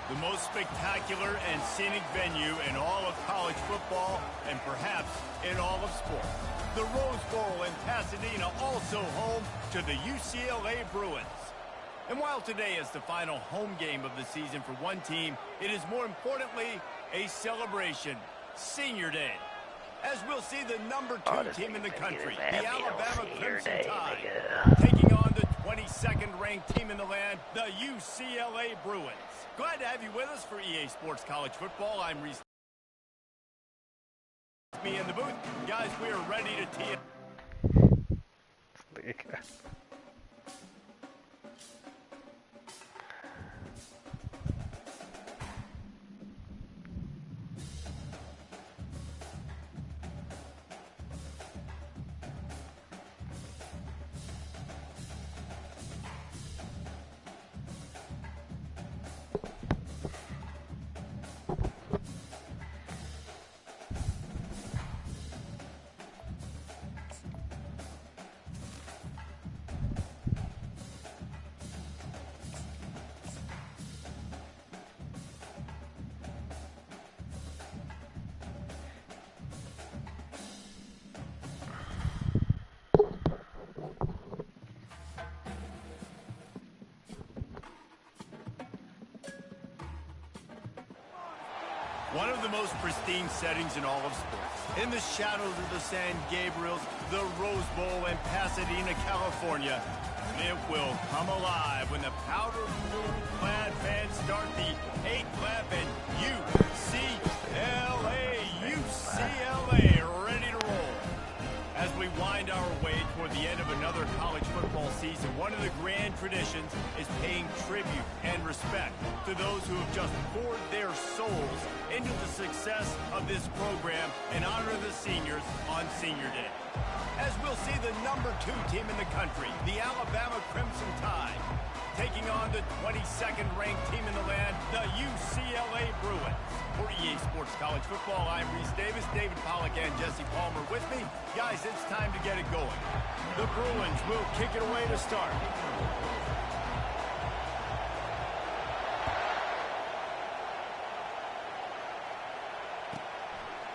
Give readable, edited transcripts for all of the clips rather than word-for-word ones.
The most spectacular and scenic venue in all of college football and perhaps in all of sports. The Rose Bowl in Pasadena, also home to the UCLA Bruins. And while today is the final home game of the season for one team, it is more importantly a celebration, Senior Day. As we'll see the number 2 team in the country, the Alabama Crimson Tide, taking on the 22nd ranked team in the land, the UCLA Bruins. Glad to have you with us for EA Sports College Football. I'm Reese. Me in the booth. Guys, we are ready to tee up. One of the most pristine settings in all of sports. In the shadows of the San Gabriels, the Rose Bowl in Pasadena, California. It will come alive when the powder blue-clad fans start the 8th lap and UCLA ready to roll. As we wind our way toward the end of another college football season, one of the grand traditions is paying tribute and respect to those who have just poured their souls into the success of this program and honor the seniors on Senior Day. As we'll see the number 2 team in the country, the Alabama Crimson Tide, taking on the 22nd ranked team in the land, the UCLA Bruins. For EA Sports College Football, I'm Reese Davis, David Pollack and Jesse Palmer with me. Guys, it's time to get it going. The Bruins will kick it away to start.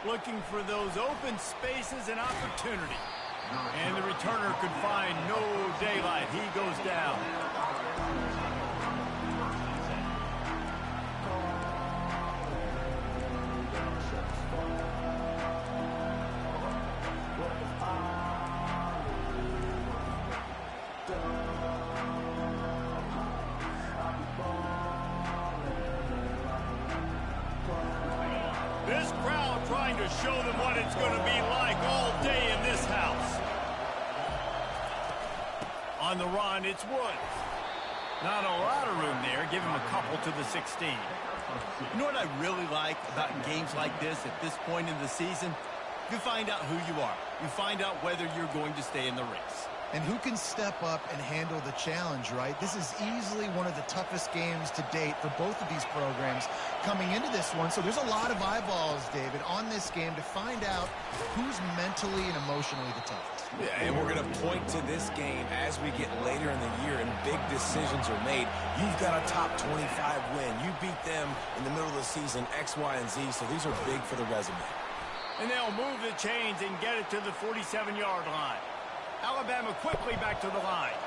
Looking for those open spaces and opportunity. And the returner could find no daylight. He goes down. This crowd trying to show them what it's going to be like all day in this house. On the run, it's Woods. Not a lot of room there. Give him a couple to the 16. You know what I really like about games like this at this point in the season? You find out who you are. You find out whether you're going to stay in the race. And who can step up and handle the challenge, right? This is easily one of the toughest games to date for both of these programs coming into this one. So there's a lot of eyeballs, David, on this game to find out who's mentally and emotionally the toughest. Yeah, and we're going to point to this game as we get later in the year and big decisions are made. You've got a top 25 win. You beat them in the middle of the season, X, Y, and Z, so these are big for the resume. And they'll move the chains and get it to the 47-yard line. Alabama quickly back to the line.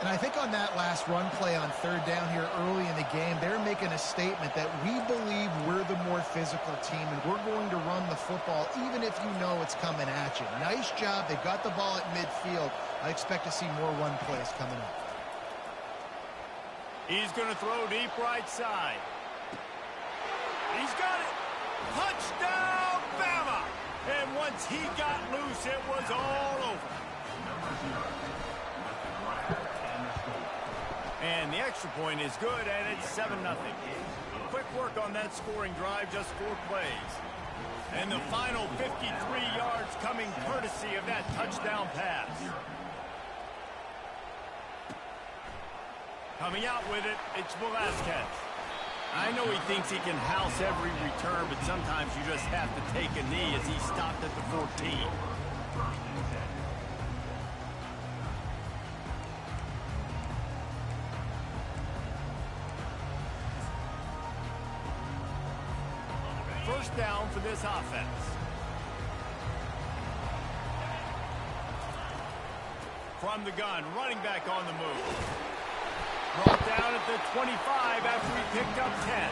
And I think on that last run play on 3rd down here early in the game, they're making a statement that we believe we're the more physical team and we're going to run the football even if you know it's coming at you. Nice job. They got the ball at midfield. I expect to see more run plays coming up. He's going to throw deep right side. He's got it. Touchdown, Bama! And once he got loose, it was all over. And the extra point is good, and it's 7-0. Quick work on that scoring drive, just 4 plays. And the final 53 yards coming courtesy of that touchdown pass. Coming out with it, it's Velasquez. I know he thinks he can house every return, but sometimes you just have to take a knee as he stopped at the 14. first down for this offense. From the gun, running back on the move. Brought down at the 25 after he picked up 10.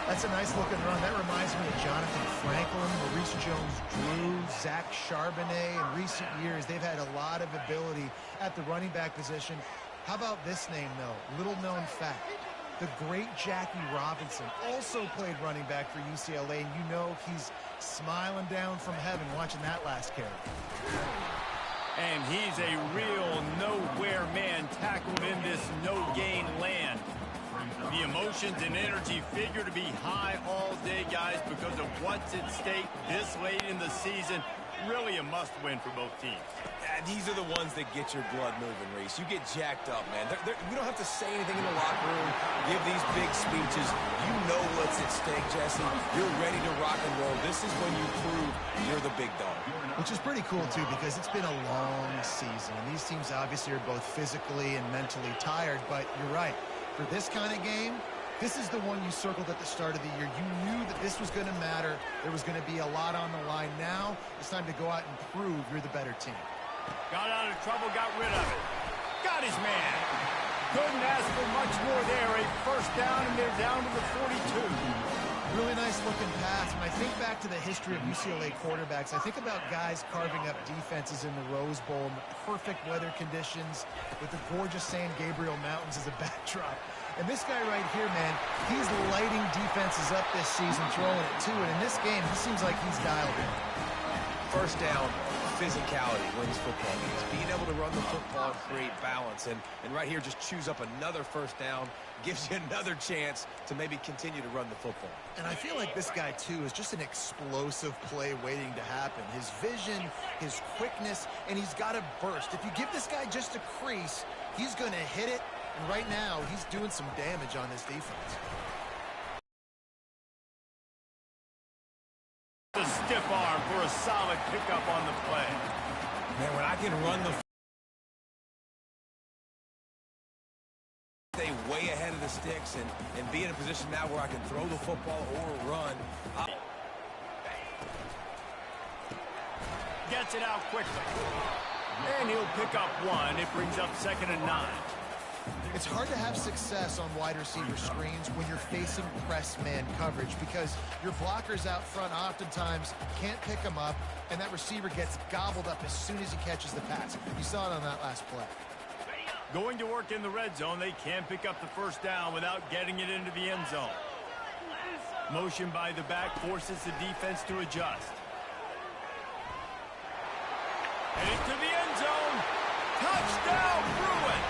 That's a nice looking run. That reminds me of Jonathan Franklin, Maurice Jones-Drew, Zach Charbonnet. In recent years, they've had a lot of ability at the running back position. How about this name, though? Little known fact. The great Jackie Robinson also played running back for UCLA, and you know he's smiling down from heaven watching that last carry. And he's a real nowhere man tackled in this no-gain land. The emotions and energy figure to be high all day, guys, because of what's at stake this late in the season. Really a must-win for both teams. Yeah, these are the ones that get your blood moving, Reese. You get jacked up, man. We don't have to say anything in the locker room, give these big speeches. You know what's at stake, Jesse. You're ready to rock and roll. This is when you prove you're the big dog. Which is pretty cool, too, because it's been a long season. And these teams obviously are both physically and mentally tired, but you're right. For this kind of game, this is the one you circled at the start of the year. You knew that this was going to matter. There was going to be a lot on the line. Now it's time to go out and prove you're the better team. Got out of trouble, got rid of it. Got his man. Couldn't ask for much more there. A first down, and they're down to the 42. Really nice looking pass. When I think back to the history of UCLA quarterbacks, I think about guys carving up defenses in the Rose Bowl in perfect weather conditions with the gorgeous San Gabriel Mountains as a backdrop. And this guy right here, man, he's lighting defenses up this season, throwing it too. And in this game, he seems like he's dialed in. First down, physicality wins football games. Being able to run the football and create balance. And right here, just choose up another first down, gives you another chance to maybe continue to run the football. And I feel like this guy, too, is just an explosive play waiting to happen. His vision, his quickness, and he's got a burst. If you give this guy just a crease, he's going to hit it. And right now, he's doing some damage on this defense. The stiff arm for a solid pickup on the play. Man, when I can run the stay way ahead of the sticks and be in a position now where I can throw the football or run. Gets it out quickly. And he'll pick up one. It brings up 2nd and 9. It's hard to have success on wide receiver screens when you're facing press man coverage because your blockers out front oftentimes can't pick them up, and that receiver gets gobbled up as soon as he catches the pass. You saw it on that last play. Going to work in the red zone, they can't pick up the first down without getting it into the end zone. Motion by the back forces the defense to adjust. And into the end zone. Touchdown, Bruin!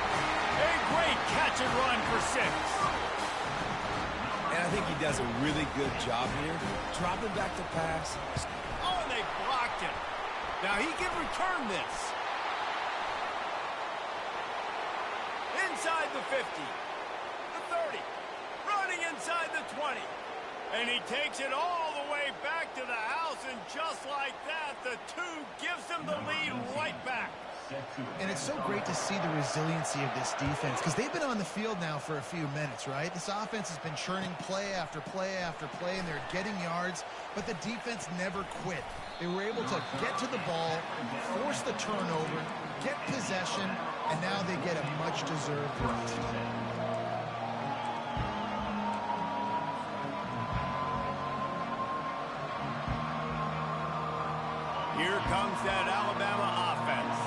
A great catch and run for 6. And I think he does a really good job here, dropping back to pass. Oh, and they blocked it. Now he can return this. Inside the 50, the 30, running inside the 20. And he takes it all the way back to the house, and just like that, the 2 gives them the lead right back. And it's so great to see the resiliency of this defense because they've been on the field now for a few minutes, right? This offense has been churning play after play after play, and they're getting yards, but the defense never quit. They were able to get to the ball, force the turnover, get possession, and now they get a much-deserved rest. Here comes that Alabama offense.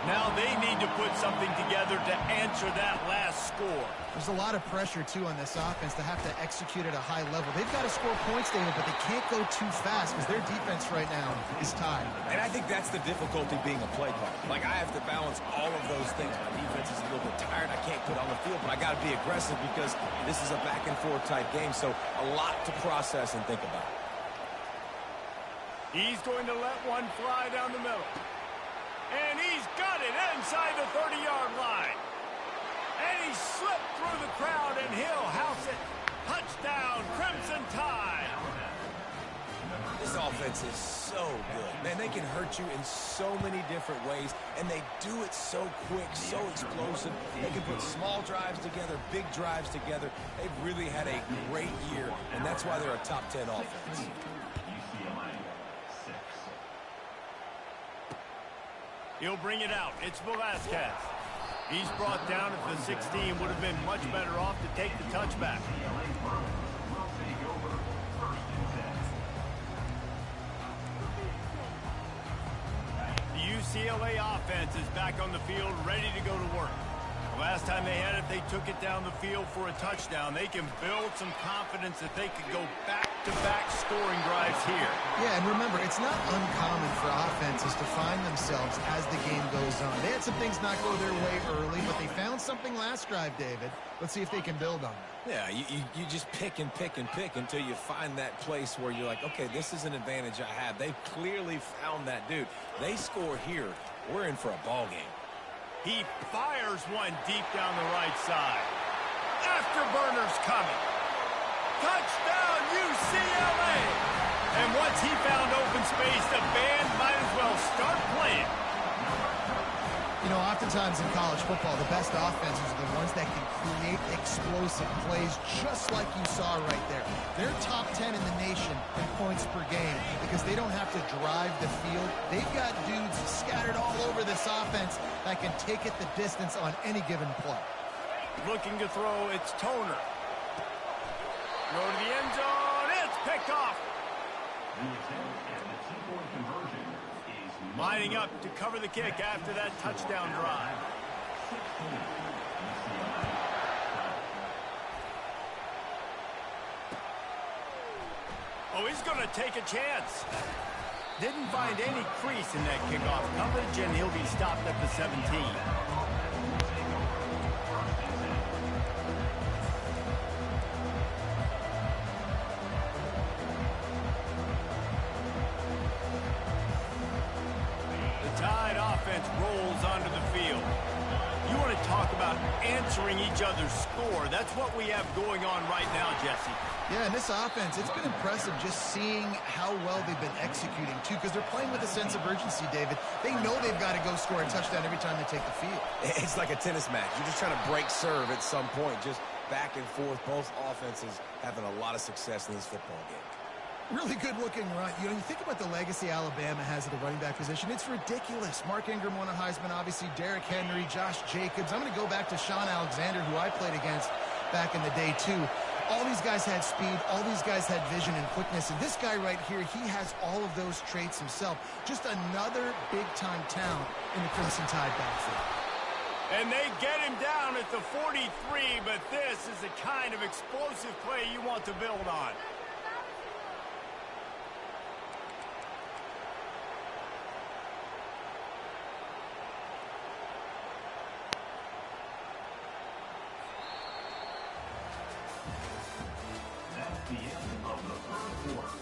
Now they need to put something together to answer that last score. There's a lot of pressure, too, on this offense to have to execute at a high level. They've got to score points, David, but they can't go too fast because their defense right now is tied. And I think that's the difficulty being a play caller. Like, I have to balance all of those things. My defense is a little bit tired. I can't put on the field, but I got to be aggressive because this is a back-and-forth type game, so a lot to process and think about. He's going to let one fly down the middle. And he's got it inside the 30-yard line. And he slipped through the crowd, and he'll house it. Touchdown, Crimson Tide. This offense is so good. Man, they can hurt you in so many different ways, and they do it so quick, so explosive. They can put small drives together, big drives together. They've really had a great year, and that's why they're a top 10 offense. He'll bring it out. It's Velasquez. He's brought down at the 16. Would have been much better off to take the touchback. The UCLA offense is back on the field, ready to go to work. Last time they had it, they took it down the field for a touchdown. They can build some confidence that they could go back-to-back scoring drives here. Yeah, and remember, it's not uncommon for offenses to find themselves as the game goes on. They had some things not go their way early, but they found something last drive, David. Let's see if they can build on it. Yeah, you just pick and pick and pick until you find that place where you're like, okay, this is an advantage I have. They've clearly found that, dude. They score here. We're in for a ball game. He fires one deep down the right side. Afterburner's coming. Touchdown, UCLA! And once he found open space, the band might as well start playing. You know, oftentimes in college football, the best offenses are the ones that can create explosive plays, just like you saw right there. They're top 10 in the nation in points per game because they don't have to drive the field. They've got dudes scattered all over this offense that can take it the distance on any given play. Looking to throw, it's Toner. Throw to the end zone, it's picked off. Lining up to cover the kick after that touchdown drive. Oh, he's going to take a chance. Didn't find any crease in that kickoff coverage, and he'll be stopped at the 17. Rolls onto the field. You want to talk about answering each other's score. That's what we have going on right now, Jesse. Yeah, and this offense, it's been impressive just seeing how well they've been executing, too, because they're playing with a sense of urgency, David. They know they've got to go score a touchdown every time they take the field. It's like a tennis match. You're just trying to break serve at some point, just back and forth. Both offenses having a lot of success in this football game. Really good-looking run. You know, you think about the legacy Alabama has at the running back position. It's ridiculous. Mark Ingram won a Heisman, obviously. Derrick Henry, Josh Jacobs. I'm going to go back to Sean Alexander, who I played against back in the day, too. All these guys had speed. All these guys had vision and quickness. And this guy right here, he has all of those traits himself. Just another big-time talent in the Crimson Tide backfield. And they get him down at the 43, but this is the kind of explosive play you want to build on. The end of the third quarter.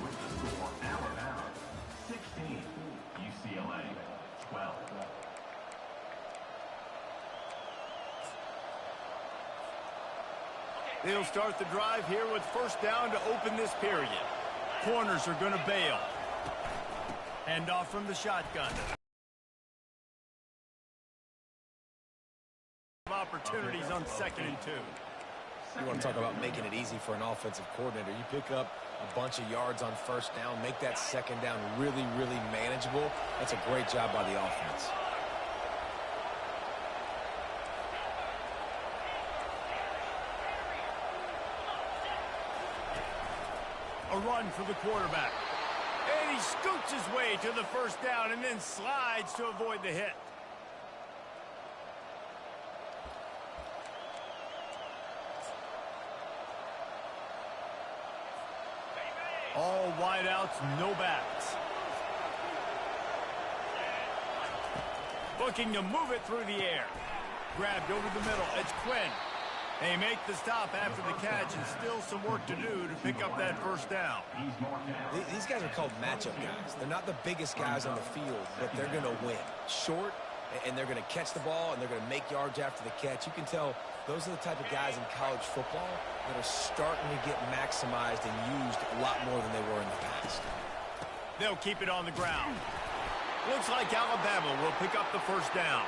With the score, Alabama 16, UCLA 12. They'll start the drive here with first down to open this period. Corners are going to bail. Hand off from the shotgun. Opportunities on 2nd and 2. You want to talk about making it easy for an offensive coordinator. You pick up a bunch of yards on first down, make that second down really, really manageable. That's a great job by the offense. A run for the quarterback. And he scoots his way to the first down and then slides to avoid the hit. All wideouts, no backs. Looking to move it through the air. Grabbed over the middle. It's Quinn. They make the stop after the catch, and still some work to do to pick up that first down. These guys are called matchup guys. They're not the biggest guys on the field, but they're going to win. Short, and they're going to catch the ball, and they're going to make yards after the catch. You can tell those are the type of guys in college football that are starting to get maximized and used a lot more than they were in the past. They'll keep it on the ground. Looks like Alabama will pick up the first down.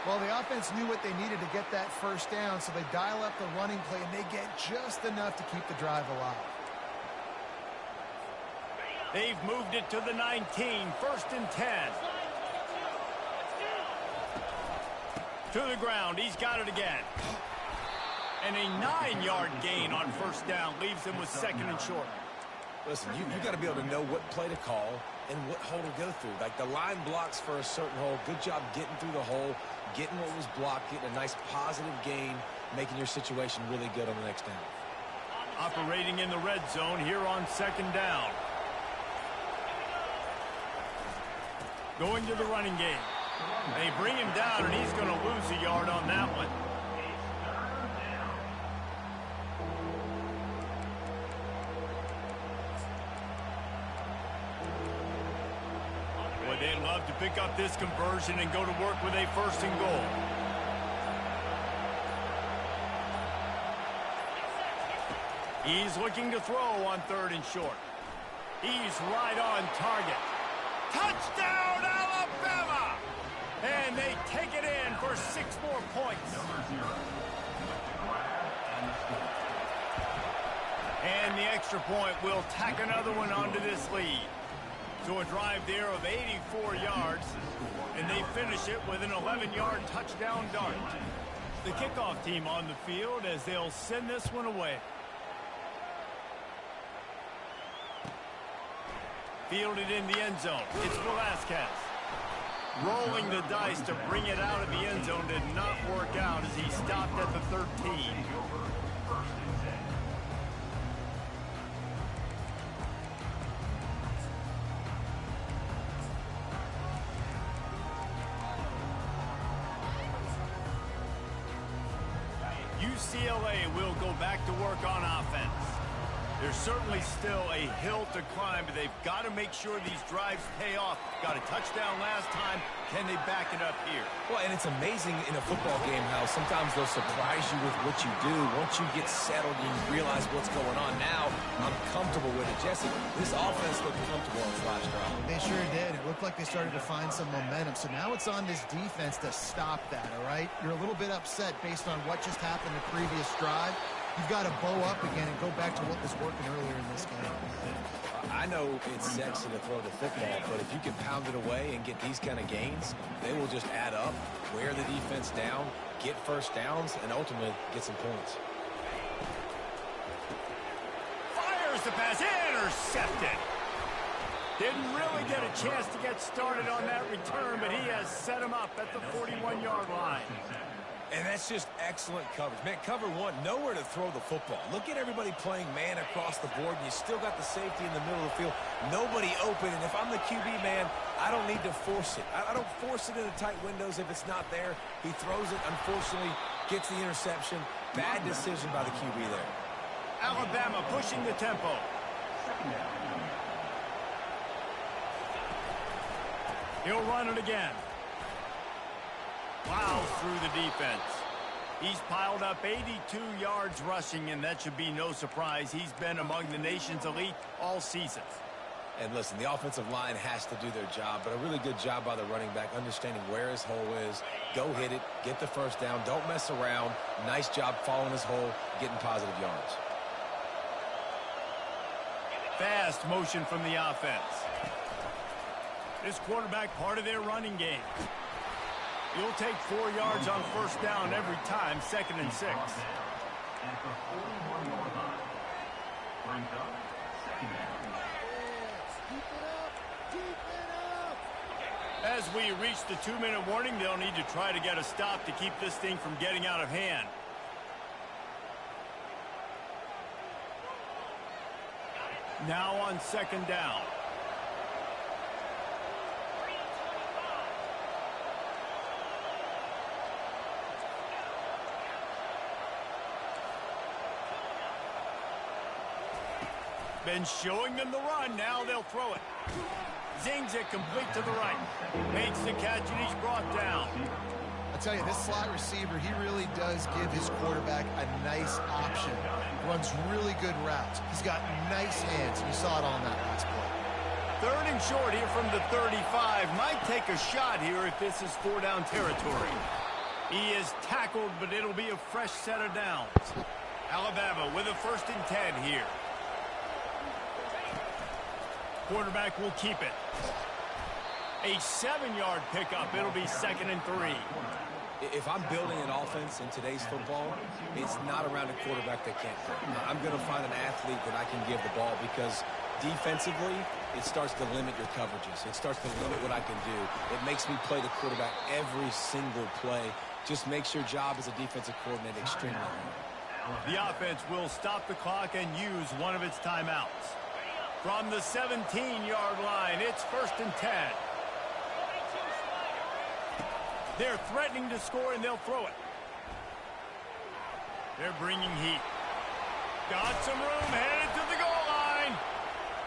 Well, the offense knew what they needed to get that first down, so they dial up the running play, and they get just enough to keep the drive alive. They've moved it to the 19, 1st and 10. To the ground. He's got it again. And a 9-yard gain on first down leaves him with second and short. Listen, you got to be able to know what play to call and what hole to go through. Like the line blocks for a certain hole. Good job getting through the hole, getting what was blocked, getting a nice positive gain, making your situation really good on the next down. Operating in the red zone here on second down. Going to the running game. They bring him down, and he's going to lose a yard on that one. Boy, they'd love to pick up this conversion and go to work with a first and goal. He's looking to throw on third and short. He's right on target. Touchdown, Alabama! And they take it in for 6 more points. And the extra point will tack another one onto this lead. So a drive there of 84 yards, and they finish it with an 11-yard touchdown dart. The kickoff team on the field as they'll send this one away. Fielded in the end zone. It's Velasquez. Rolling the dice to bring it out of the end zone did not work out as he stopped at the 13. UCLA will go back to work on offense. There's certainly still a hill to climb, but they've got to make sure these drives pay off. Got a touchdown last time. Can they back it up here? Well, and it's amazing in a football game how sometimes they'll surprise you with what you do. Once you get settled, you realize what's going on. Now, I'm comfortable with it. Jesse, this offense looked comfortable on the last drive. They sure did. It looked like they started to find some momentum. So now it's on this defense to stop that, all right? You're a little bit upset based on what just happened the previous drive. You've got to bow up again and go back to what was working earlier in this game. I know it's sexy to throw the football, but if you can pound it away and get these kind of gains, they will just add up, wear the defense down, get first downs, and ultimately get some points. Fires the pass, intercepted. Didn't really get a chance to get started on that return, but he has set him up at the 41-yard line. And that's just excellent coverage. Man, cover one, nowhere to throw the football. Look at everybody playing man across the board, and you still got the safety in the middle of the field. Nobody open, and if I'm the QB, man, I don't need to force it. I don't force it into tight windows if it's not there. He throws it, unfortunately, gets the interception. Bad decision by the QB there. Alabama pushing the tempo. He'll run it again. Plows through the defense. He's piled up 82 yards rushing, and that should be no surprise. He's been among the nation's elite all season. And listen, the offensive line has to do their job, but a really good job by the running back, understanding where his hole is. Go hit it, get the first down, don't mess around. Nice job following his hole, getting positive yards. Fast motion from the offense. This quarterback part of their running game. He'll take 4 yards on first down every time, 2nd and 6. At the 41-yard line. Brings up second down. As we reach the 2-minute warning, they'll need to try to get a stop to keep this thing from getting out of hand. Now on 2nd down. Been showing them the run. Now they'll throw it. Zings it complete to the right. Makes the catch, and he's brought down. I tell you, this slot receiver, he really does give his quarterback a nice option. Runs really good routes. He's got nice hands. You saw it on that last play. 3rd and short here from the 35. Might take a shot here if this is 4-down territory. He is tackled, but it'll be a fresh set of downs. Alabama with a 1st and 10 here. Quarterback will keep it. A 7-yard pickup. It'll be 2nd and 3. If I'm building an offense in today's football, it's not around a quarterback that can't throw. I'm going to find an athlete that I can give the ball because defensively, it starts to limit your coverages. It starts to limit what I can do. It makes me play the quarterback every single play. Just makes your job as a defensive coordinator extremely hard. The offense will stop the clock and use one of its timeouts. From the 17-yard line, it's 1st and 10. They're threatening to score, and they'll throw it. They're bringing heat. Got some room, headed to the goal line.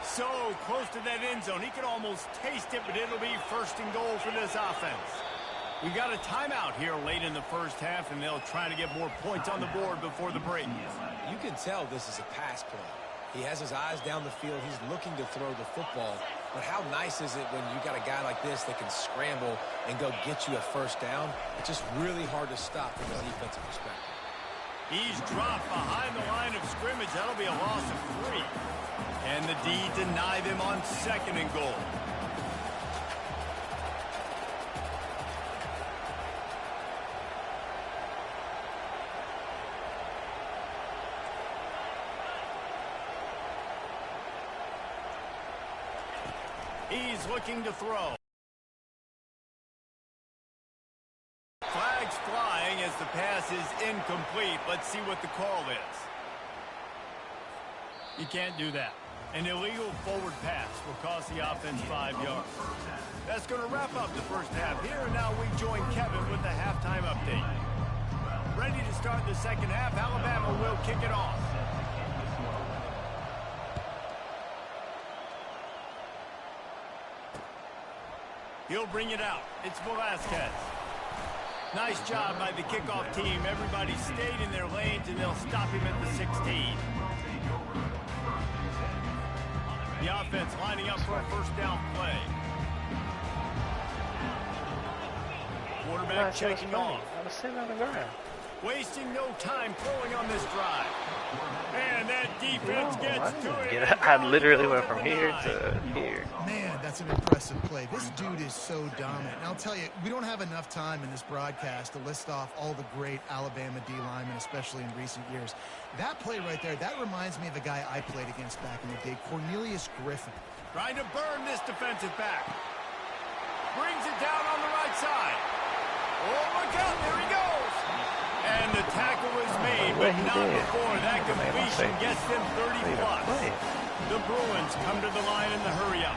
So close to that end zone. He can almost taste it, but it'll be 1st and goal for this offense. We got a timeout here late in the first half, and they'll try to get more points on the board before the break. You can tell this is a pass play. He has his eyes down the field. He's looking to throw the football. But how nice is it when you got a guy like this that can scramble and go get you a 1st down? It's just really hard to stop from a defensive perspective. He's dropped behind the line of scrimmage. That'll be a loss of 3. And the D deny them on 2nd and goal. He's looking to throw. Flags flying as the pass is incomplete. Let's see what the call is. You can't do that. An illegal forward pass will cost the offense 5 yards. That's going to wrap up the first half here, and now we join Kevin with the halftime update. Ready to start the second half. Alabama will kick it off. He'll bring it out. It's Velasquez. Nice job by the kickoff team. Everybody stayed in their lanes, and they'll stop him at the 16. The offense lining up for a 1st down play. Quarterback checking off. I was sitting on the ground. Wasting no time throwing on this drive. And that defense gets to it. I literally went from here to here. Man, that's an impressive play. This dude is so dominant. And I'll tell you, we don't have enough time in this broadcast to list off all the great Alabama D linemen, especially in recent years. That play right there, that reminds me of a guy I played against back in the day, Cornelius Griffin. Trying to burn this defensive back. Brings it down on the right side. Oh, look out, there he goes. And the tackle is made, but not before that completion gets them 30+. The Bruins come to the line in the hurry-up.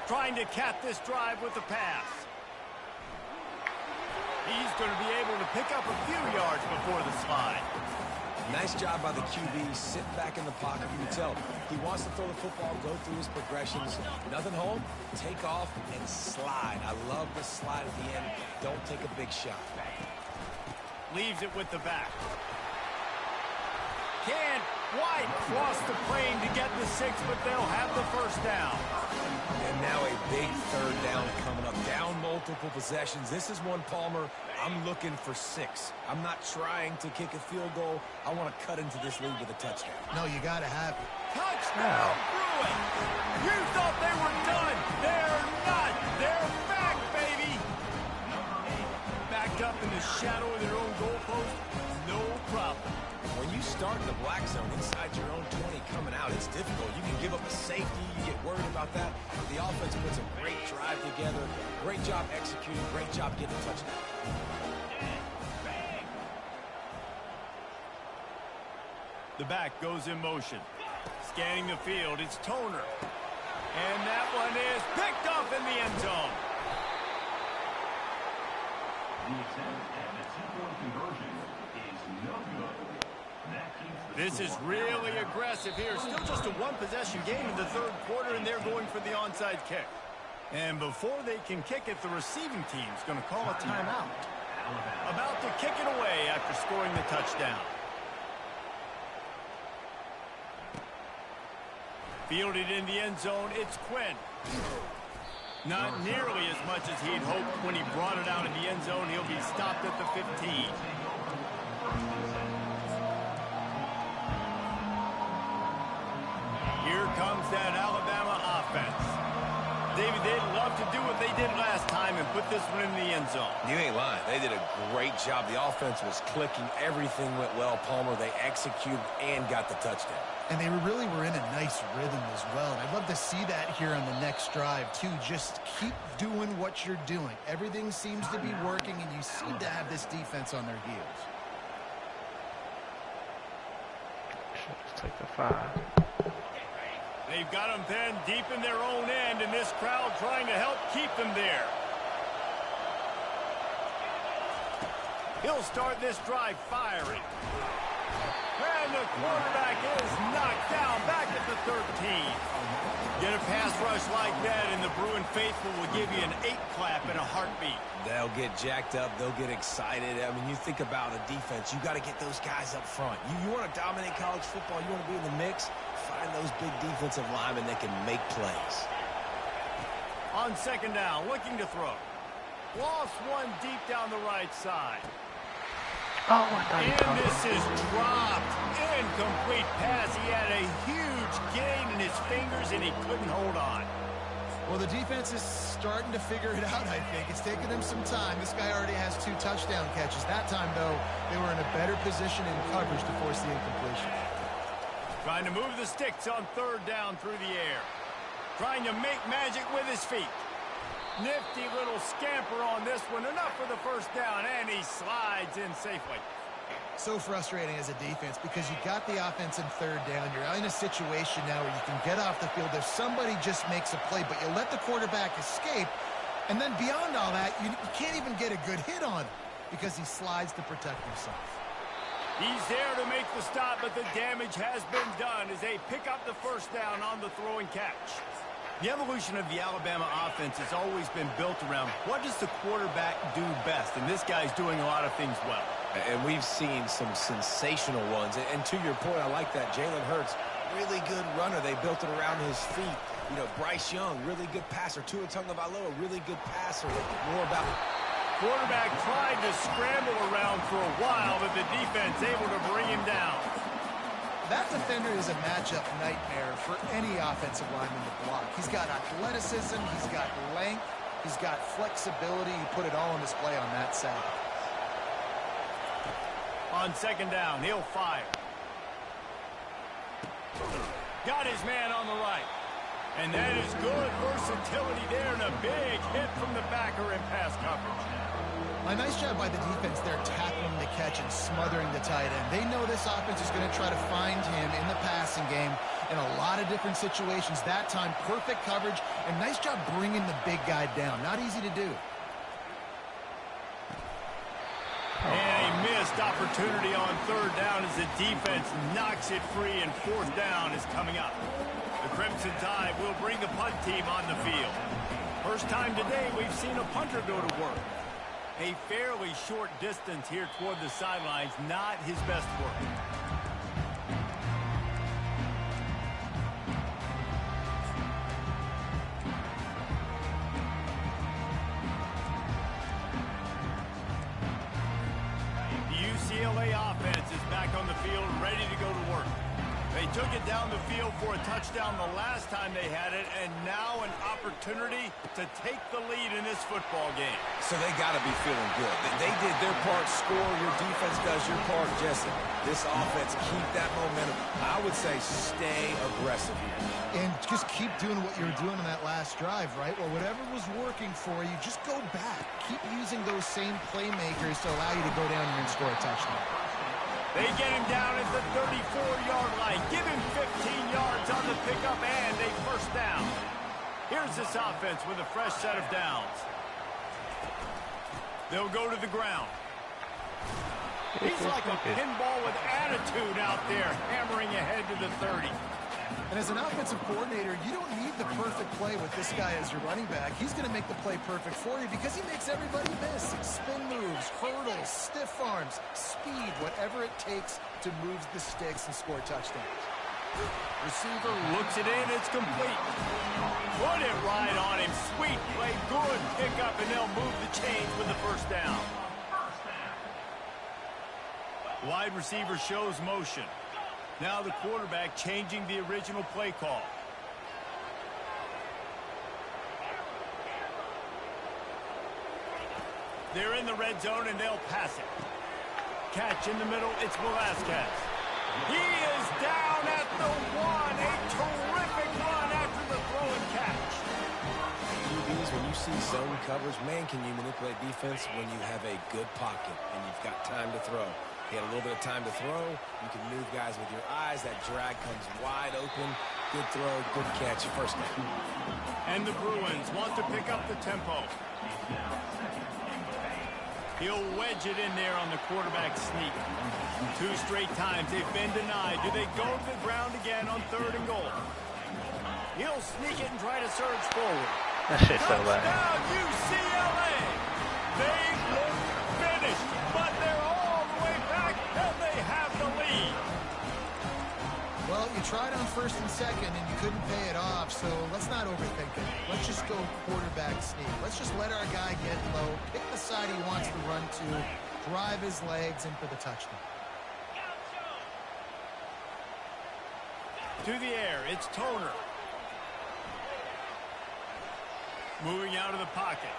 Trying to cap this drive with the pass. He's going to be able to pick up a few yards before the slide. Nice job by the QB. Sit back in the pocket. You can tell he wants to throw the football, go through his progressions. Nothing home, take off, and slide. I love the slide at the end. Don't take a big shot. Leaves it with the back. Can't quite cross the plane to get the 6, but they'll have the 1st down. And now a big 3rd down coming up. Down multiple possessions. This is one, Palmer, I'm looking for 6. I'm not trying to kick a field goal. I want to cut into this lead with a touchdown. No, you got to have it. Touchdown, Bruins! You thought they were done. They're not. They're back, baby. Backed up in the shadow of their own goalpost. No problem. When you start in the black zone inside your own 20 coming out, it's difficult. You can give up a safety. You get worried about that. The offense puts a great drive together. Great job executing. Great job getting a touchdown. The back goes in motion. Scanning the field, it's Toner. And that one is picked up in the end zone. The attempt at the 2-point conversion is no good. This is really aggressive here. Still just a one-possession game in the 3rd quarter, and they're going for the onside kick. And before they can kick it, the receiving team's going to call a timeout. About to kick it away after scoring the touchdown. Fielded in the end zone, it's Quinn. Not nearly as much as he'd hoped when he brought it out in the end zone. He'll be stopped at the 15. did last time and put this one in the end zone. You ain't lying. They did a great job. The offense was clicking. Everything went well, Palmer. They executed and got the touchdown. And they really were in a nice rhythm as well. And I'd love to see that here on the next drive, too. Just keep doing what you're doing. Everything seems to be working, and you seem to have this defense on their heels. Let's take the 5. They've got them then deep in their own end, and this crowd trying to help keep them there. He'll start this drive firing. And the quarterback is knocked down back at the 13. Get a pass rush like that, and the Bruin faithful will give you an 8-clap in a heartbeat. They'll get jacked up. They'll get excited. I mean, you think about a defense. You got to get those guys up front. You want to dominate college football. You want to be in the mix. Find those big defensive linemen that can make plays. On second down, looking to throw. Lost one deep down the right side. Oh, I thought he And caught this it. is dropped. Incomplete pass. He had a huge gain in his fingers, and he couldn't hold on. Well, the defense is starting to figure it out, I think. It's taken them some time. This guy already has 2 touchdown catches. That time, though, they were in a better position in coverage to force the incompletion. Trying to move the sticks on third down through the air. Trying to make magic with his feet. Nifty little scamper on this one. Enough for the first down, and he slides in safely. So frustrating as a defense because you got the offense in third down. You're in a situation now where you can get off the field if somebody just makes a play, but you let the quarterback escape, and then beyond all that, you can't even get a good hit on him because he slides to protect himself. He's there to make the stop, but the damage has been done as they pick up the first down on the throw and catch. The evolution of the Alabama offense has always been built around what does the quarterback do best, and this guy's doing a lot of things well. And we've seen some sensational ones. And to your point, I like that. Jalen Hurts, really good runner. They built it around his feet. You know, Bryce Young, really good passer. Tua Tagovailoa, really good passer. More about Quarterback tried to scramble around for a while, but the defense able to bring him down. That defender is a matchup nightmare for any offensive lineman to block. He's got athleticism, he's got length, he's got flexibility. He put it all on display on that side. On second down, he'll fire. Got his man on the right. And that is good versatility there, and a big hit from the backer in pass coverage. A nice job by the defense there tackling the catch and smothering the tight end. They know this offense is going to try to find him in the passing game in a lot of different situations. That time, perfect coverage, and nice job bringing the big guy down. Not easy to do. And a missed opportunity on third down as the defense knocks it free, and fourth down is coming up. The Crimson Tide will bring the punt team on the field. First time today we've seen a punter go to work. A fairly short distance here toward the sidelines, not his best work. The UCLA offense is back on the field, ready to go to work. They took it down the field for a touchdown the last time they had it, and now an opportunity to take the lead in this football game. So they got to be feeling good. They did their part, score. Your defense does your part, Jesse. This offense, keep that momentum. I would say stay aggressive here. And just keep doing what you were doing in that last drive, right? Well, whatever was working for you, just go back. Keep using those same playmakers to allow you to go down and score a touchdown. They get him down at the 34-yard line. Give him 15 yards on the pickup and a first down. Here's this offense with a fresh set of downs. They'll go to the ground. He's like a pinball with attitude out there, hammering ahead to the 30. And as an offensive coordinator, you don't need the perfect play with this guy as your running back. He's going to make the play perfect for you because he makes everybody miss. Spin moves, hurdles, stiff arms, speed, whatever it takes to move the sticks and score touchdowns. Receiver looks it in, it's complete. Put it right on him. Sweet play, good pickup, and they'll move the chains with the first down. Wide receiver shows motion. Now the quarterback changing the original play call. They're in the red zone, and they'll pass it. Catch in the middle. It's Velasquez. He is down at the 1. A terrific run after the throw and catch. QBs, when you see zone coverage, man, can you manipulate defense when you have a good pocket and you've got time to throw. He had a little bit of time to throw. You can move guys with your eyes. That drag comes wide open. Good throw, good catch, first down. And the Bruins want to pick up the tempo. He'll wedge it in there on the quarterback sneak. 2 straight times they've been denied. Do they go to the ground again on 3rd and goal? He'll sneak it and try to surge forward. That shit's so bad. Touchdown, UCLA! They look finished, but they're all the way back, and they have the lead. Well, you tried on 1st and 2nd, and you couldn't pay it off, so let's not overthink it. Let's just go quarterback sneak. Let's just let our guy get low, pick the side he wants to run to, drive his legs in for the touchdown. To the air, it's Toner. Moving out of the pocket.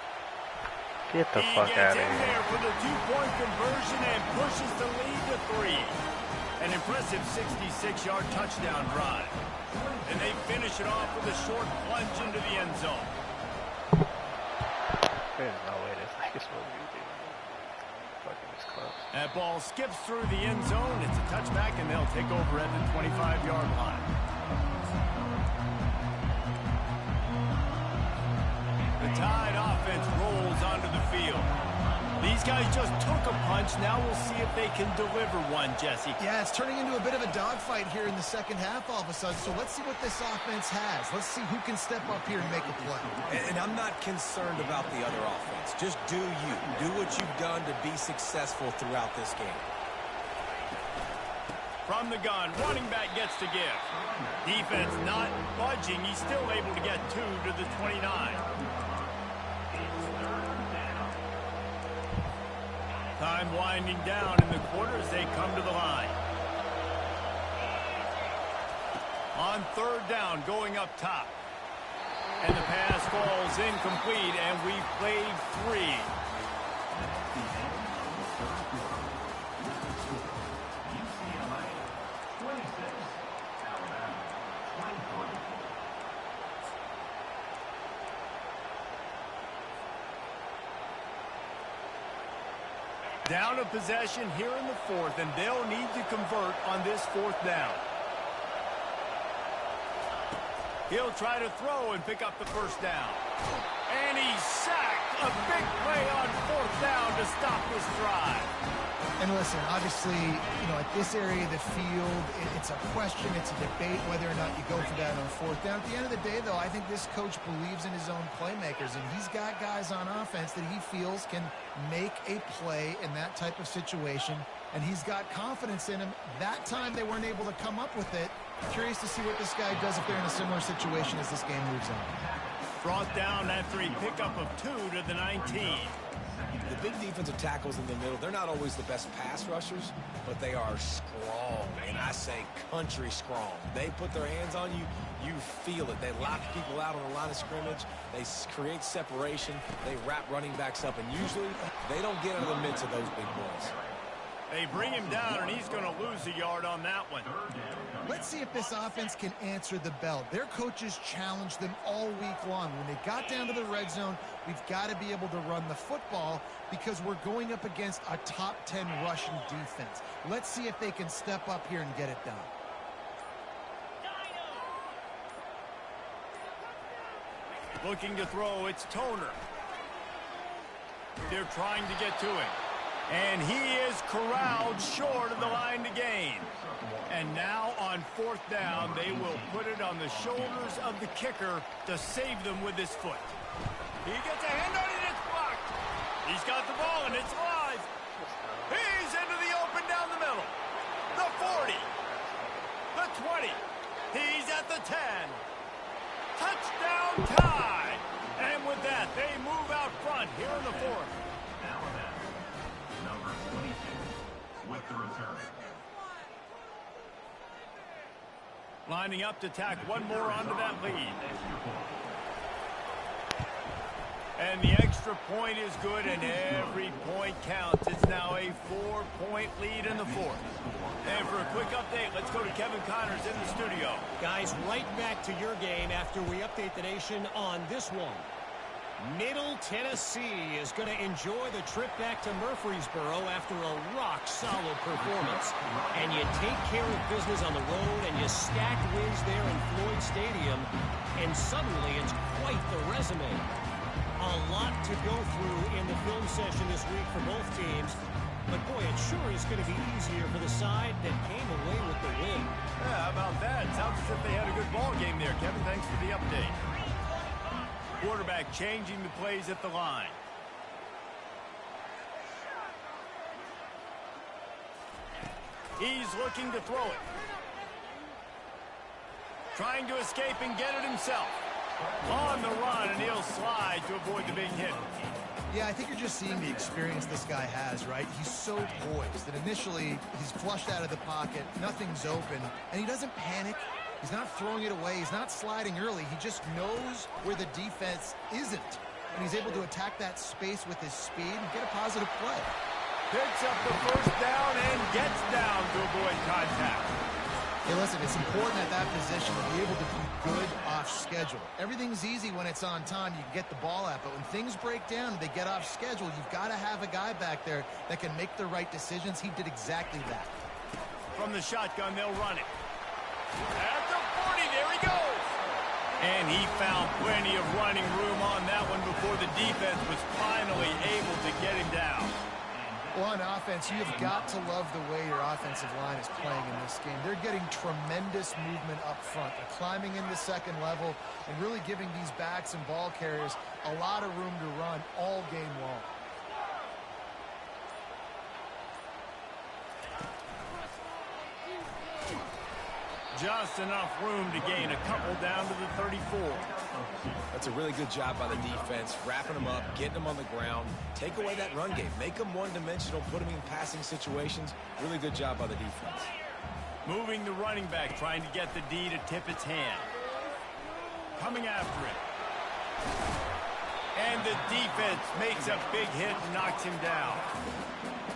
Get the fuck out of He gets in here. there for the 2-point conversion and pushes the lead to 3. An impressive 66-yard touchdown drive. And they finish it off with a short plunge into the end zone. There's no way this nigga's supposed to be fucking this close. That ball skips through the end zone. It's a touchback, and they'll take over at the 25-yard line. The Tide offense rolls onto the field. These guys just took a punch. Now we'll see if they can deliver one, Jesse. Yeah, it's turning into a bit of a dogfight here in the second half all of a sudden. So let's see what this offense has. Let's see who can step up here and make a play. And I'm not concerned about the other offense. Just do you. Do what you've done to be successful throughout this game. From the gun, running back gets to give. Defense not budging. He's still able to get 2 to the 29. Time winding down in the quarter as they come to the line. On 3rd down, going up top. And the pass falls incomplete, and we've played 3. UCLA 26, Alabama 23. Down a possession here in the 4th, and they'll need to convert on this 4th down. He'll try to throw and pick up the 1st down. And he's sacked. A big play on 4th down to stop this drive. And listen, obviously, at this area of the field, it's a question, it's a debate whether or not you go for that on 4th down. At the end of the day, though, I think this coach believes in his own playmakers, and he's got guys on offense that he feels can make a play in that type of situation, and he's got confidence in him. That time, they weren't able to come up with it. Curious to see what this guy does if they're in a similar situation as this game moves on. Brought down after a pickup of 2 to the 19. The big defensive tackles in the middle, they're not always the best pass rushers, but they are strong, and I say country strong. They put their hands on you, you feel it. They lock people out on the line of scrimmage. They create separation. They wrap running backs up, and usually they don't get out of the midst of those big boys. They bring him down, and he's going to lose a yard on that one. Let's see if this offense can answer the bell. Their coaches challenged them all week long. When they got down to the red zone, we've got to be able to run the football because we're going up against a top 10 Russian defense. Let's see if they can step up here and get it done. Looking to throw, it's Toner. They're trying to get to him. And he is corralled short of the line to gain. And now on 4th down, they will put it on the shoulders of the kicker to save them with his foot. He gets a hand on it, it's blocked. He's got the ball, and it's live. He's into the open down the middle. The 40. The 20. He's at the 10. Touchdown tie. And with that, they move out front here in the 4th. Number 22 with the return. Lining up to tack one more onto that lead. And the extra point is good, and every point counts. It's now a 4-point lead in the fourth. And for a quick update, let's go to Kevin Connors in the studio. Guys, right back to your game after we update the nation on this one. Middle Tennessee is going to enjoy the trip back to Murfreesboro after a rock-solid performance. And you take care of business on the road, and you stack wins there in Floyd Stadium, and suddenly it's quite the resume. A lot to go through in the film session this week for both teams. But, boy, it sure is going to be easier for the side that came away with the win. Yeah, how about that? Sounds as if they had a good ball game there, Kevin. Thanks for the update. Quarterback changing the plays at the line. He's looking to throw it. Trying to escape and get it himself. On the run, and he'll slide to avoid the big hit. Yeah, I think you're just seeing the experience this guy has, right? He's so poised that initially he's flushed out of the pocket, nothing's open, and he doesn't panic. He's not throwing it away. He's not sliding early. He just knows where the defense isn't, and he's able to attack that space with his speed and get a positive play. Picks up the first down and gets down to avoid contact. Hey, listen, it's important at that position to be able to be good off schedule. Everything's easy when it's on time. You can get the ball out, but when things break down and they get off schedule, you've got to have a guy back there that can make the right decisions. He did exactly that. From the shotgun, they'll run it. At the 40, there he goes. And he found plenty of running room on that one before the defense was finally able to get him down. Well, on offense, you've got to love the way your offensive line is playing in this game. They're getting tremendous movement up front. They're climbing into second level and really giving these backs and ball carriers a lot of room to run all game long. Just enough room to gain a couple down to the 34. That's a really good job by the defense, wrapping them up, getting them on the ground, take away that run game, make them one-dimensional, put them in passing situations. Really good job by the defense. Moving the running back, trying to get the D to tip its hand. Coming after it. And the defense makes a big hit and knocks him down.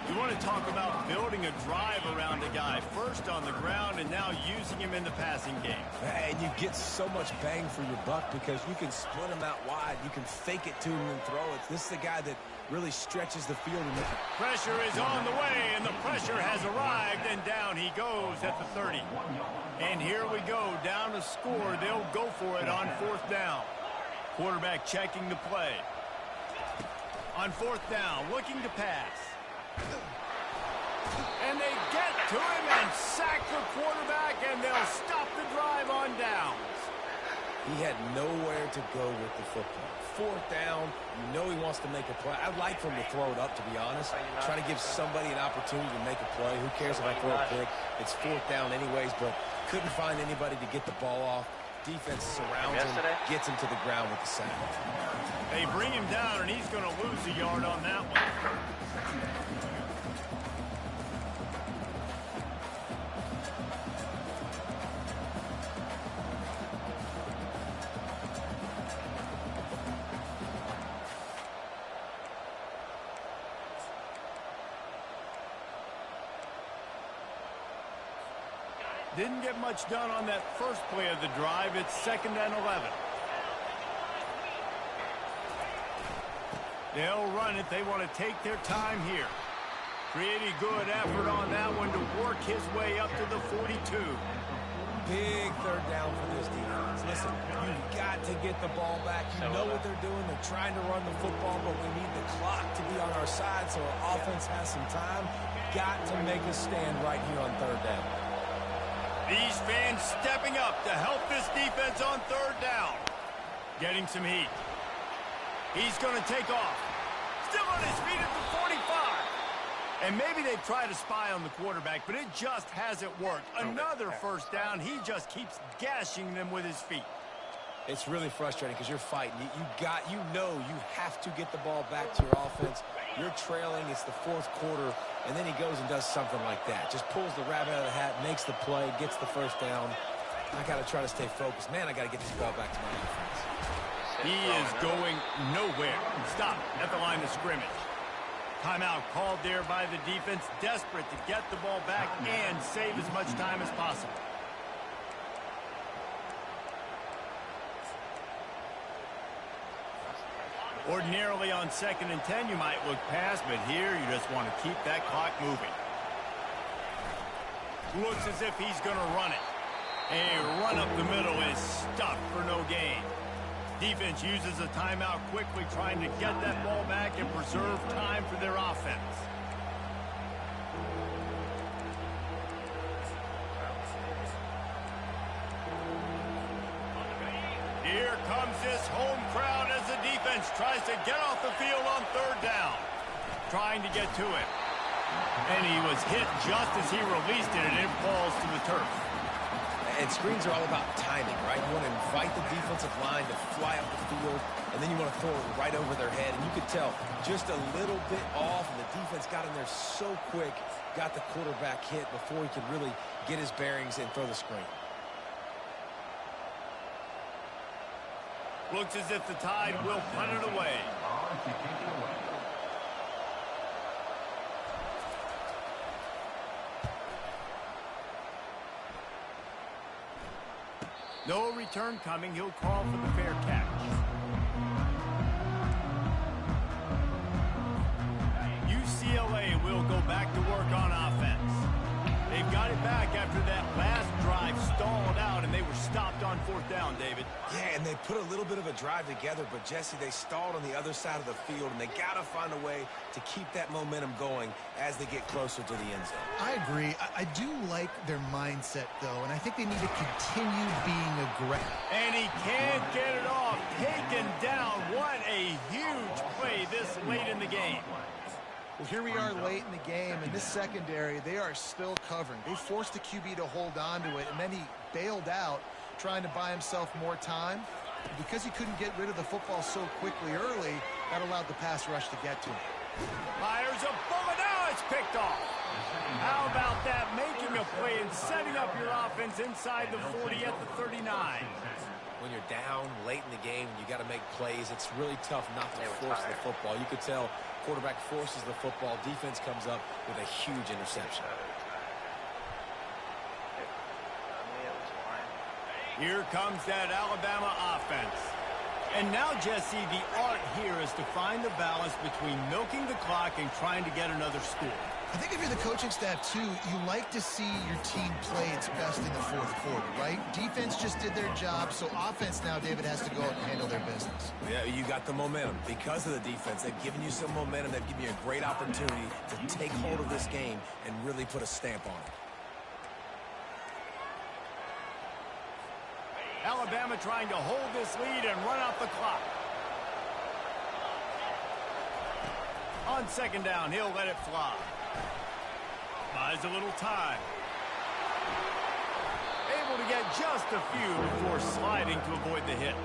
You want to talk about building a drive around a guy, first on the ground and now using him in the passing game. And you get so much bang for your buck because you can split him out wide. You can fake it to him and throw it. This is the guy that really stretches the field. Pressure is on the way, and the pressure has arrived, and down he goes at the 30. And here we go, down to score. They'll go for it on fourth down. Quarterback checking the play. On fourth down, looking to pass. And they get to him and sack the quarterback, and they'll stop the drive on downs. He had nowhere to go with the football. Fourth down, you know he wants to make a play. I'd like for him to throw it up, to be honest. Try to give somebody an opportunity to make a play. Who cares if I throw a pick? It's fourth down anyways, but couldn't find anybody to get the ball off. Defense surrounds him, gets him to the ground with the sack. They bring him down, and he's going to lose a yard on that one. Didn't get much done on that first play of the drive. It's 2nd and 11. They'll run it. They want to take their time here. Pretty good effort on that one to work his way up to the 42. Big third down for this defense. Listen, you've got to get the ball back. You know what they're doing. They're trying to run the football, but we need the clock to be on our side so our offense has some time. Got to make a stand right here on third down. These fans stepping up to help this defense on third down. Getting some heat. He's going to take off. Still on his feet at the 45. And maybe they've tried to spy on the quarterback, but it just hasn't worked. Another first down. He just keeps gashing them with his feet. It's really frustrating because you're fighting. You know you have to get the ball back to your offense. You're trailing. It's the fourth quarter. And then he goes and does something like that. Just pulls the rabbit out of the hat, makes the play, gets the first down. I got to try to stay focused. Man, I got to get this ball back to my offense. He is going nowhere. Stop at the line of scrimmage. Timeout called there by the defense, desperate to get the ball back and save as much time as possible. Ordinarily on 2nd and 10, you might look past, but here you just want to keep that clock moving. Looks as if he's going to run it. A run up the middle is stuffed for no gain. Defense uses a timeout quickly, trying to get that ball back and preserve time for their offense. Here comes this home crowd as the defense tries to get off the field on 3rd down. Trying to get to it. And he was hit just as he released it, and it falls to the turf. And screens are all about timing, right? You want to invite the defensive line to fly up the field, and then you want to throw it right over their head. And you could tell just a little bit off, and the defense got in there so quick, got the quarterback hit before he could really get his bearings and throw the screen. Looks as if the Tide will punt it away. No return coming. He'll call for the fair catch. UCLA will go back to work on offense. They've got it back after that last drive stalled out, and they were stopped on 4th down, David. Yeah, and they put a little bit of a drive together, but, Jesse, they stalled on the other side of the field, and they got to find a way to keep that momentum going as they get closer to the end zone. I agree. I do like their mindset, though, and I think they need to continue being aggressive. And he can't get it off. Taken down. What a huge play this late in the game. Well, here we are late in the game, and this secondary, they are still covering. They forced the QB to hold on to it, and then he bailed out, trying to buy himself more time. Because he couldn't get rid of the football so quickly early, that allowed the pass rush to get to him. Fires a bullet. Now it's picked off. How about that? Making a play and setting up your offense inside the 40 at the 39. When you're down late in the game and you got to make plays, it's really tough not to force the football. You could tell quarterback forces the football. Defense comes up with a huge interception. Here comes that Alabama offense. And now, Jesse, the art here is to find the balance between milking the clock and trying to get another score. I think if you're the coaching staff, too, you like to see your team play its best in the 4th quarter, right? Defense just did their job, so offense now, David, has to go out and handle their business. Yeah, you got the momentum. Because of the defense, they've given you some momentum. They've given you a great opportunity to take hold of this game and really put a stamp on it. Alabama trying to hold this lead and run out the clock. On 2nd down, he'll let it fly. Buys a little time. Able to get just a few before sliding to avoid the hits.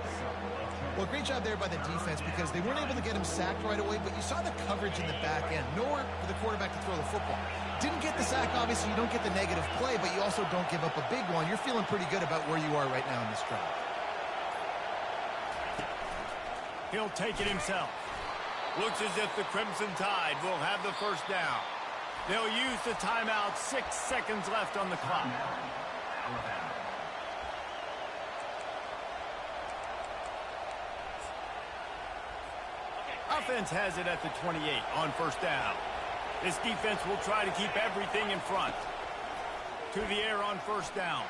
Well, great job there by the defense because they weren't able to get him sacked right away, but you saw the coverage in the back end. Nowhere for the quarterback to throw the football. Didn't get the sack, obviously. You don't get the negative play, but you also don't give up a big one. You're feeling pretty good about where you are right now in this drive. He'll take it himself. Looks as if the Crimson Tide will have the 1st down. They'll use the timeout. 6 seconds left on the clock. Offense has it at the 28 on 1st down. This defense will try to keep everything in front. To the air on 1st down.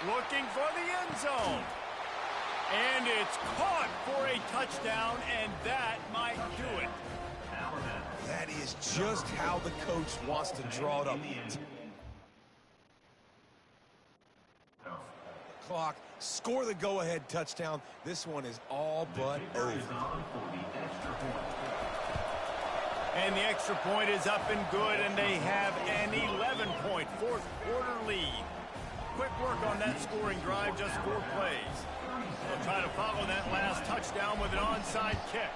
Looking for the end zone. And it's caught for a touchdown, and that might do it. That is just how the coach wants to draw it up. Clock, score the go-ahead touchdown. This one is all but over. And the extra point is up and good, and they have an 11-point 4th quarter lead. Quick work on that scoring drive, just 4 plays. They'll try to follow that last touchdown with an onside kick.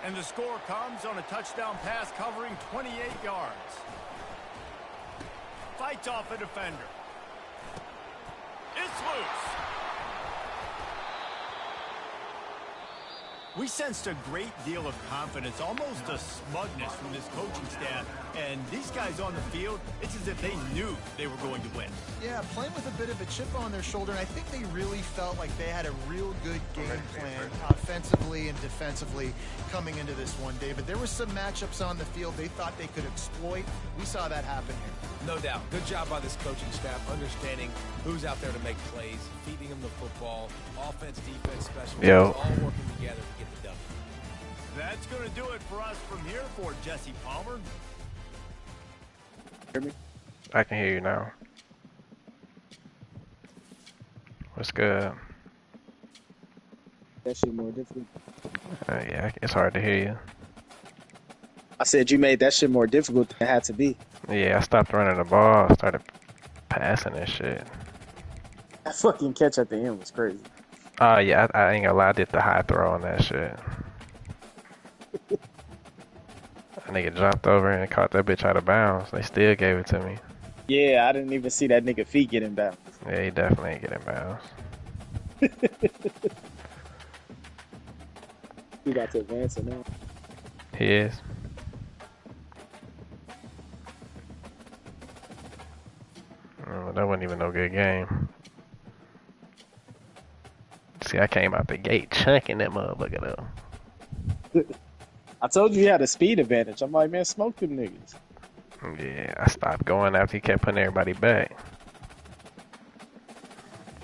And the score comes on a touchdown pass covering 28 yards. Fights off a defender. It's loose. We sensed a great deal of confidence, almost a smugness from this coaching staff. And these guys on the field, it's as if they knew they were going to win. Yeah, playing with a bit of a chip on their shoulder, and I think they really felt like they had a real good game plan offensively and defensively coming into this one, David. There were some matchups on the field they thought they could exploit. We saw that happen here. No doubt. Good job by this coaching staff, understanding who's out there to make plays, feeding them the football, offense, defense, special teams, all working together to get the W. That's going to do it for us from here for Jesse Palmer. Hear me? I can hear you now. What's good? That shit more difficult. Yeah, it's hard to hear you. I said you made that shit more difficult than it had to be. Yeah, I stopped running the ball. I started passing and shit. That fucking catch at the end was crazy. Oh, yeah, I ain't gonna lie. I did the high throw on that shit. That nigga jumped over and caught that bitch out of bounds. They still gave it to me. Yeah, I didn't even see that nigga feet getting down. Yeah, he definitely ain't getting bounds. He got to advance it now. He is. Oh, that wasn't even no good game. See, I came out the gate chunking that motherfucker though. I told you had a speed advantage. I'm like, man, smoke them niggas. Yeah, I stopped going after he kept putting everybody back.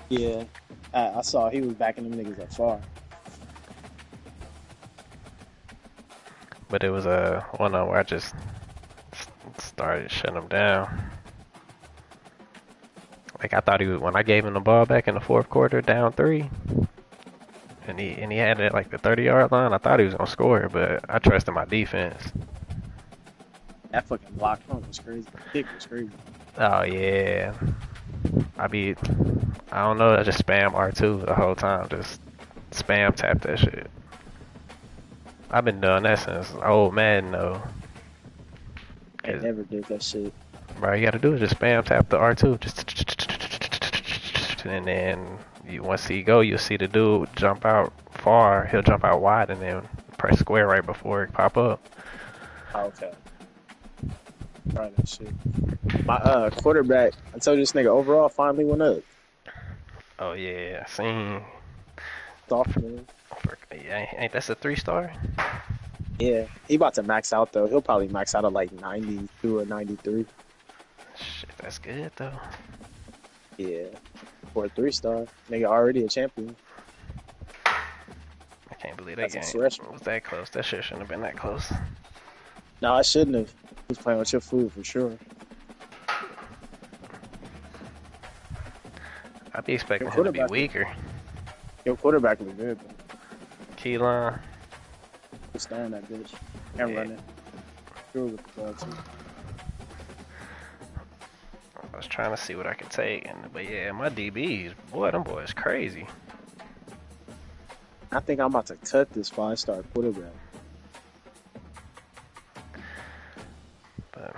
Yeah, I saw he was backing them niggas up far. But it was one on where I just started shutting him down. Like I thought he would, when I gave him the ball back in the fourth quarter, down 3, and he had it at like the 30-yard line. I thought he was gonna score, but I trusted my defense. That fucking block punt was crazy. The kick was crazy. Oh yeah, I don't know. I just spam R2 the whole time. Just spam tap that shit. I've been doing that since old Madden though. I never did that shit. Bro, you gotta do is just spam tap the R2. And then once he go, you'll see the dude jump out far. He'll jump out wide and then press square right before it pop up. Oh, okay. Try that shit. My quarterback, I told you this nigga overall finally went up. Oh yeah, I seen. Sophomore. Yeah, ain't that a 3-star? Yeah, he about to max out though. He'll probably max out at like 92 or 93. Shit, that's good though. Yeah, for a 3-star, nigga already a champion. I can't believe that That's game a was freshman. that close. That shit shouldn't have been that close. No, I shouldn't have. He was playing with your food for sure. I'd be expecting him to be weaker. Your quarterback was good though. Keyline. Just throwing that bitch and running. Through with the ball too. I was trying to see what I could take, but yeah, my DBs, boy, them boys crazy. I think I'm about to cut this 5-star quarterback. But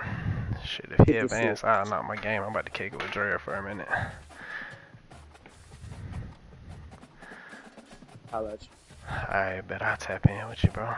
shit, if he advance, I'll knock my game. I'm about to kick it with Dre for a minute. I'll let you. Alright, bet I'll tap in with you, bro.